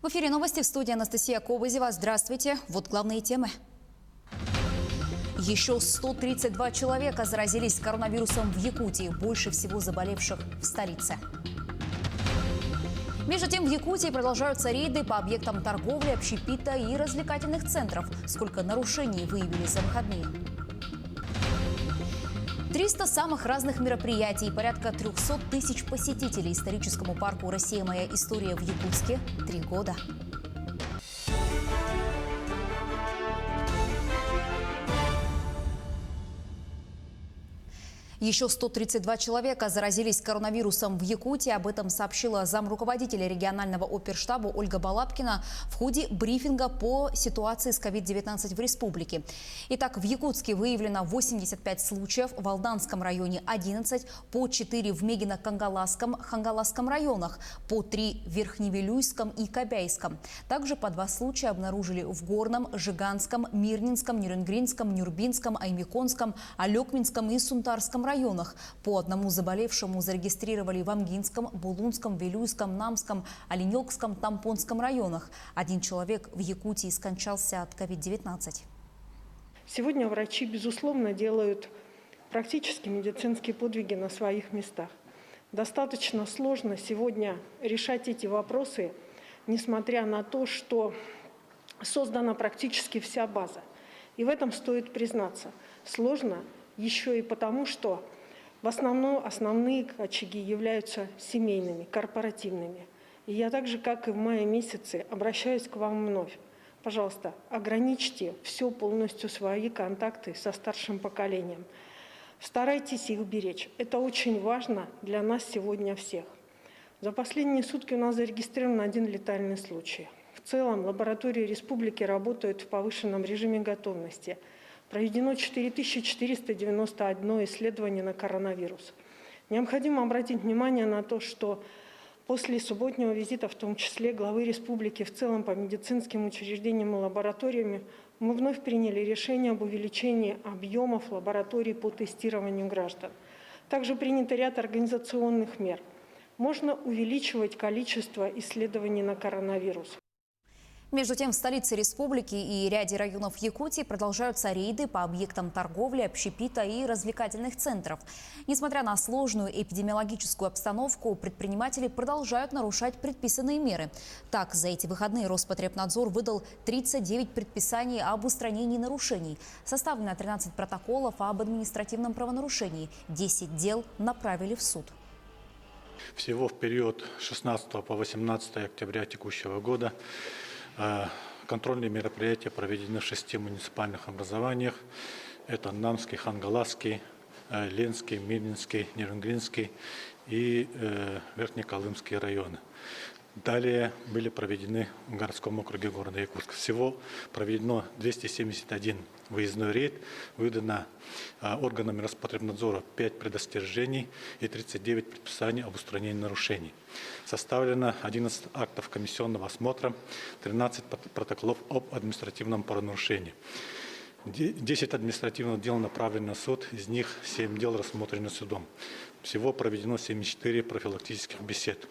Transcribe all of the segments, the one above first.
В эфире новости, в студии Анастасия Кобызева. Здравствуйте. Вот главные темы. Еще 132 человека заразились коронавирусом в Якутии. Больше всего заболевших в столице. Между тем, в Якутии продолжаются рейды по объектам торговли, общепита и развлекательных центров. Сколько нарушений выявили за выходные. 300 самых разных мероприятий, порядка 300 тысяч посетителей историческому парку «Россия. Моя история» в Якутске 3 года. Еще 132 человека заразились коронавирусом в Якутии. Об этом сообщила замруководителя регионального оперштаба Ольга Балапкина в ходе брифинга по ситуации с COVID-19 в республике. Итак, в Якутске выявлено 85 случаев, в Алданском районе 11, по 4 в Мегино-Кангаласском, Хангаласском районах, по 3 в Верхневилюйском и Кобяйском. Также по 2 случая обнаружили в Горном, Жиганском, Мирнинском, Нюрнгринском, Нюрбинском, Аймиконском, Алекминском и Сунтарском районах. По одному заболевшему зарегистрировали в Амгинском, Булунском, Вилюйском, Намском, Оленёкском, Тампонском районах. 1 человек в Якутии скончался от COVID-19. Сегодня врачи, безусловно, делают практически медицинские подвиги на своих местах. Достаточно сложно сегодня решать эти вопросы, несмотря на то, что создана практически вся база. И в этом стоит признаться. Сложно еще и потому, что в основном основные очаги являются семейными, корпоративными. И я так же, как и в мае месяце, обращаюсь к вам вновь. Пожалуйста, ограничьте все полностью свои контакты со старшим поколением. Старайтесь их беречь. Это очень важно для нас сегодня всех. За последние сутки у нас зарегистрирован 1 летальный случай. В целом лаборатории республики работают в повышенном режиме готовности. Проведено 4491 исследование на коронавирус. Необходимо обратить внимание на то, что после субботнего визита, в том числе главы республики в целом по медицинским учреждениям и лабораториям, мы вновь приняли решение об увеличении объемов лабораторий по тестированию граждан. Также принят ряд организационных мер. Можно увеличивать количество исследований на коронавирус. Между тем, в столице республики и ряде районов Якутии продолжаются рейды по объектам торговли, общепита и развлекательных центров. Несмотря на сложную эпидемиологическую обстановку, предприниматели продолжают нарушать предписанные меры. Так, за эти выходные Роспотребнадзор выдал 39 предписаний об устранении нарушений. Составлено 13 протоколов об административном правонарушении. 10 дел направили в суд. Всего в период 16 по 18 октября текущего года контрольные мероприятия проведены в 6 муниципальных образованиях. Это Намский, Хангаласский, Ленский, Мирнинский, Нюрнгринский и Верхнеколымский районы. Далее были проведены в городском округе города Якутск. Всего проведено 271 выездной рейд, выдано органами Роспотребнадзора 5 предостережений и 39 предписаний об устранении нарушений. Составлено 11 актов комиссионного осмотра, 13 протоколов об административном правонарушении. 10 административных дел направлены на суд, из них 7 дел рассмотрены судом. Всего проведено 74 профилактических бесед.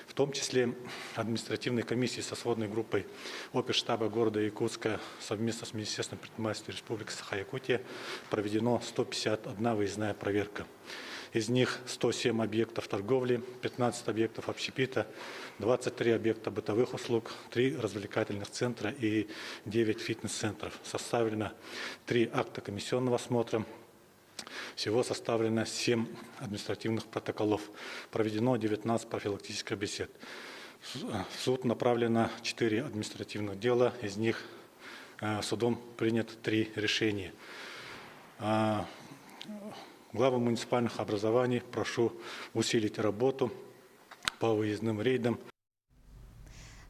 В том числе административной комиссии со сводной группой оперштаба города Якутска совместно с Министерством предпринимательства Республики Саха-Якутия проведено 151 выездная проверка. Из них 107 объектов торговли, 15 объектов общепита, 23 объекта бытовых услуг, 3 развлекательных центра и 9 фитнес-центров. Составлено 3 акта комиссионного осмотра. Всего составлено 7 административных протоколов. Проведено 19 профилактических бесед. В суд направлено 4 административных дела, из них судом принято 3 решения. Главы муниципальных образований прошу усилить работу по выездным рейдам.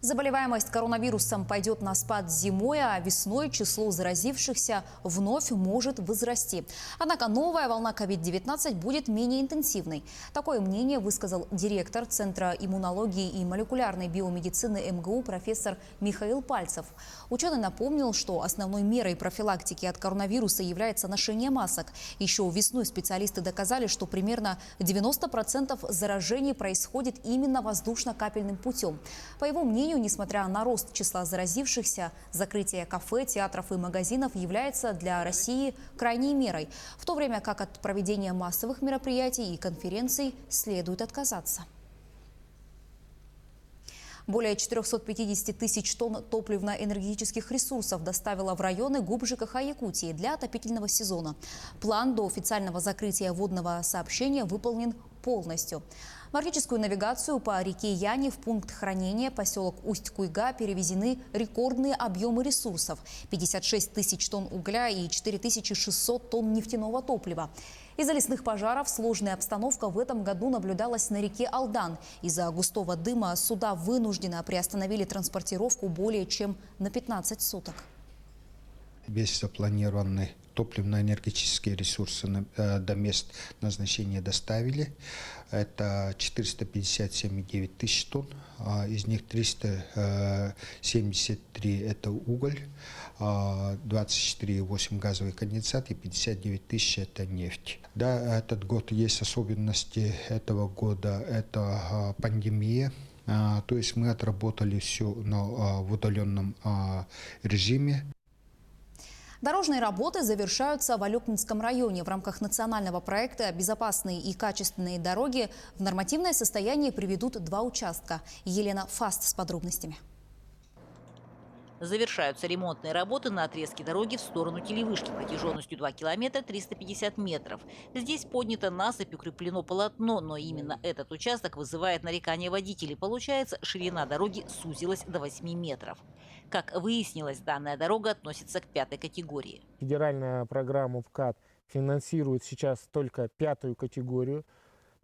Заболеваемость коронавирусом пойдет на спад зимой, а весной число заразившихся вновь может возрасти. Однако новая волна COVID-19 будет менее интенсивной. Такое мнение высказал директор Центра иммунологии и молекулярной биомедицины МГУ профессор Михаил Пальцев. Ученый напомнил, что основной мерой профилактики от коронавируса является ношение масок. Еще весной специалисты доказали, что примерно 90% заражений происходит именно воздушно-капельным путем. По его мнению, мнению, несмотря на рост числа заразившихся, закрытие кафе, театров и магазинов является для России крайней мерой, в то время как от проведения массовых мероприятий и конференций следует отказаться. Более 450 тысяч тонн топливно-энергетических ресурсов доставила в районы ГУП ЖКХ Якутии для отопительного сезона. План до официального закрытия водного сообщения выполнен полностью. В арктическую навигацию по реке Яне в пункт хранения поселок Усть-Куйга перевезены рекордные объемы ресурсов – 56 тысяч тонн угля и 4600 тонн нефтяного топлива. Из-за лесных пожаров сложная обстановка в этом году наблюдалась на реке Алдан. Из-за густого дыма суда вынужденно приостановили транспортировку более чем на 15 суток. Весь запланированный топливно-энергетические ресурсы до мест назначения доставили. Это 457,9 тысяч тонн, из них 373 – это уголь, 24,8 газовый конденсат и 59 тысяч – это нефть. Да, этот год есть особенности этого года – это пандемия. То есть мы отработали все в удаленном режиме. Дорожные работы завершаются в Алекминском районе. В рамках национального проекта «Безопасные и качественные дороги» в нормативное состояние приведут 2 участка. Елена Фаст с подробностями. Завершаются ремонтные работы на отрезке дороги в сторону Телевышки протяженностью 2 километра 350 метров. Здесь поднято насыпь, укреплено полотно, но именно этот участок вызывает нарекания водителей. Получается, ширина дороги сузилась до 8 метров. Как выяснилось, данная дорога относится к 5-й категории. Федеральная программа ВКАД финансирует сейчас только 5-ю категорию.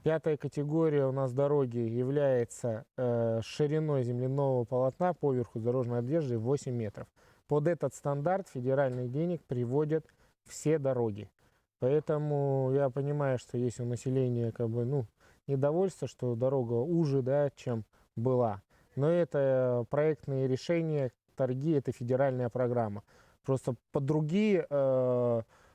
5-я категория у нас дороги является шириной земляного полотна поверху дорожной одежды 8 метров. Под этот стандарт федеральных денег приводят все дороги. Поэтому я понимаю, что есть у населения недовольство, что дорога уже, чем была. Но это проектные решения, торги, это федеральная программа. Просто под другие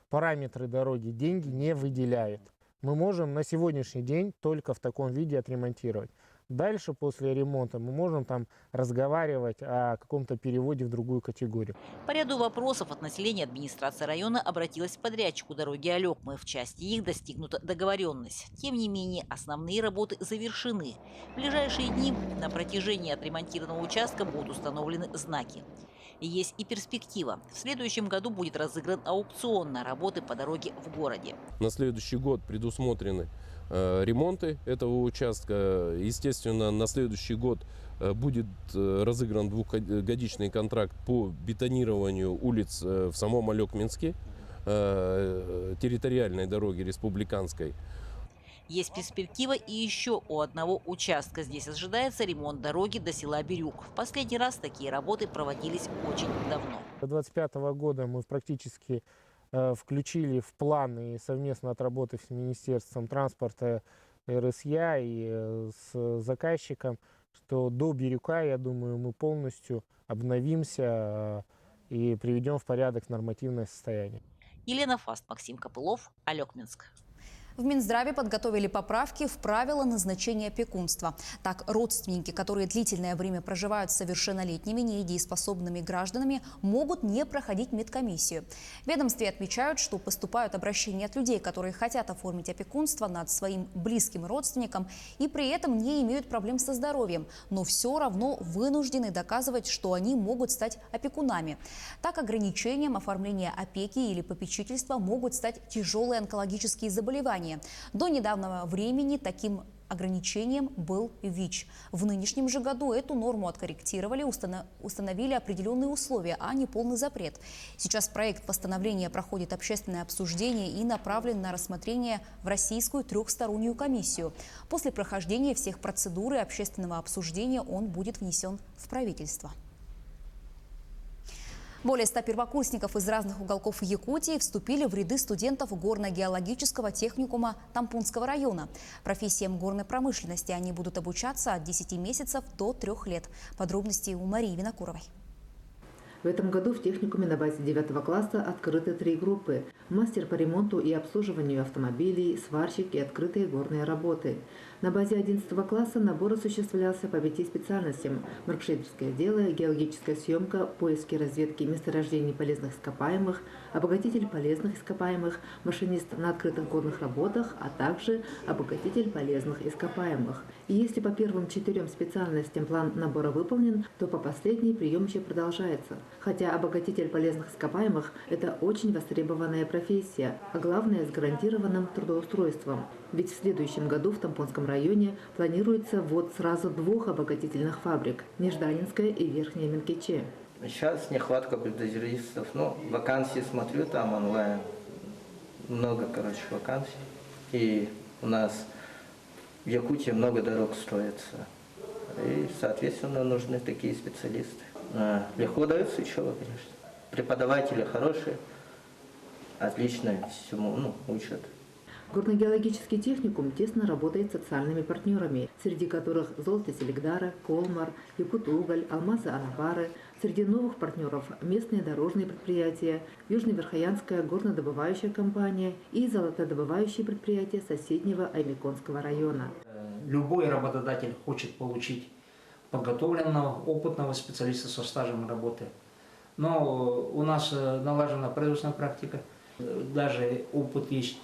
параметры дороги деньги не выделяют. Мы можем на сегодняшний день только в таком виде отремонтировать. Дальше, после ремонта, мы можем разговаривать о каком-то переводе в другую категорию. По ряду вопросов от населения администрация района обратилась к подрядчику дороги Алекмы. В части их достигнута договоренность. Тем не менее, основные работы завершены. В ближайшие дни на протяжении отремонтированного участка будут установлены знаки. Есть и перспектива. В следующем году будет разыгран аукцион на работы по дороге в городе. На следующий год предусмотрены ремонты этого участка. Естественно, на следующий год будет разыгран 2-годичный контракт по бетонированию улиц в самом Алекминске, территориальной дороги республиканской. Есть перспектива и еще у одного участка. Здесь ожидается ремонт дороги до села Бирюк. В последний раз такие работы проводились очень давно. До 2025 года мы практически включили в план и совместно отработав с Министерством транспорта, РСЯ и с заказчиком, что до Бирюка, я думаю, мы полностью обновимся и приведем в порядок нормативное состояние. Елена Фаст, Максим Копылов, Алекминск. В Минздраве подготовили поправки в правила назначения опекунства. Так, родственники, которые длительное время проживают с совершеннолетними недееспособными гражданами, могут не проходить медкомиссию. В ведомстве отмечают, что поступают обращения от людей, которые хотят оформить опекунство над своим близким родственником и при этом не имеют проблем со здоровьем, но все равно вынуждены доказывать, что они могут стать опекунами. Так, ограничением оформления опеки или попечительства могут стать тяжелые онкологические заболевания. До недавнего времени таким ограничением был ВИЧ. В нынешнем же году эту норму откорректировали, установили определенные условия, а не полный запрет. Сейчас проект постановления проходит общественное обсуждение и направлен на рассмотрение в Российскую трехстороннюю комиссию. После прохождения всех процедур и общественного обсуждения он будет внесен в правительство. Более 100 первокурсников из разных уголков Якутии вступили в ряды студентов горно-геологического техникума Тампунского района. Профессиям горной промышленности они будут обучаться от 10 месяцев до 3 лет. Подробности у Марии Винокуровой. В этом году в техникуме на базе 9 класса открыты 3 группы: мастер по ремонту и обслуживанию автомобилей, сварщик и открытые горные работы. На базе 11 класса набор осуществлялся по 5 специальностям: маркшейдерское дело, геологическая съемка, поиски и разведки месторождений полезных ископаемых, обогатитель полезных ископаемых, машинист на открытых горных работах, а также обогатитель полезных ископаемых. И если по первым 4 специальностям план набора выполнен, то по последней прием еще продолжается. Хотя обогатитель полезных ископаемых – это очень востребованная профессия, а главное – с гарантированным трудоустройством. Ведь в следующем году в Тампонском районе планируется ввод сразу 2 обогатительных фабрик – Нежданинская и Верхняя Минкиче. Сейчас нехватка бульдозеристов. Вакансии смотрю там онлайн. Много, вакансий. И у нас в Якутии много дорог строится. И, соответственно, нужны такие специалисты. Легко дается учеба, конечно. Преподаватели хорошие, отлично всему учат. Горно-геологический техникум тесно работает с социальными партнерами, среди которых Золото Селигдара, Колмар, Якутуголь, Алмазы Анапары. Среди новых партнеров местные дорожные предприятия, Южно-Верхоянская горнодобывающая компания и золотодобывающие предприятия соседнего Аймиконского района. Любой работодатель хочет получить подготовленного, опытного специалиста со стажем работы. Но у нас налажена производственная практика, даже опыт есть,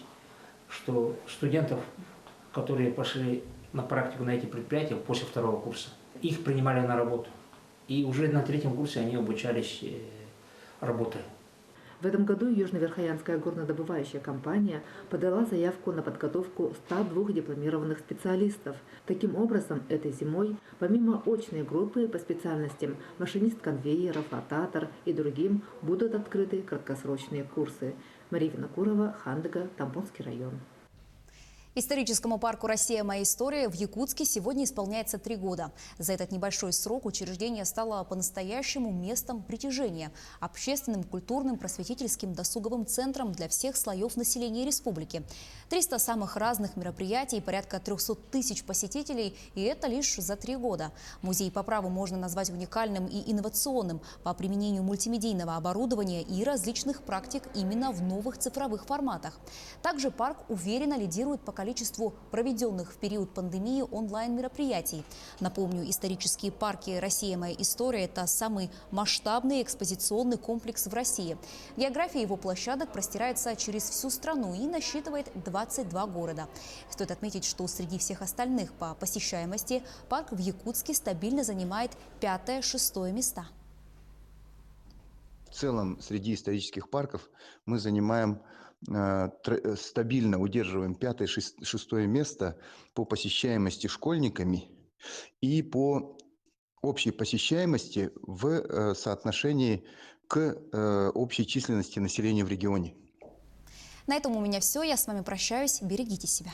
что студентов, которые пошли на практику на эти предприятия после 2 курса, их принимали на работу. И уже на 3 курсе они обучались работе. В этом году Южно-Верхоянская горнодобывающая компания подала заявку на подготовку 102 дипломированных специалистов. Таким образом, этой зимой, помимо очной группы по специальностям машинист конвейера, флотатор и другим, будут открыты краткосрочные курсы. Мария Винокурова, Хандыга, Тампонский район. Историческому парку «Россия. Моя история» в Якутске сегодня исполняется 3 года. За этот небольшой срок учреждение стало по-настоящему местом притяжения, общественным, культурным, просветительским, досуговым центром для всех слоев населения республики. 300 самых разных мероприятий, порядка 300 тысяч посетителей, и это лишь за 3 года. Музей по праву можно назвать уникальным и инновационным по применению мультимедийного оборудования и различных практик именно в новых цифровых форматах. Также парк уверенно лидирует по количеству проведенных в период пандемии онлайн-мероприятий. Напомню, исторические парки «Россия. Моя история» – это самый масштабный экспозиционный комплекс в России. География его площадок простирается через всю страну и насчитывает 22 города. Стоит отметить, что среди всех остальных по посещаемости парк в Якутске стабильно занимает 5-6 места. В целом, среди исторических парков мы занимаем стабильно удерживаем 5-6 место по посещаемости школьниками и по общей посещаемости в соотношении к общей численности населения в регионе. На этом у меня все. Я с вами прощаюсь. Берегите себя.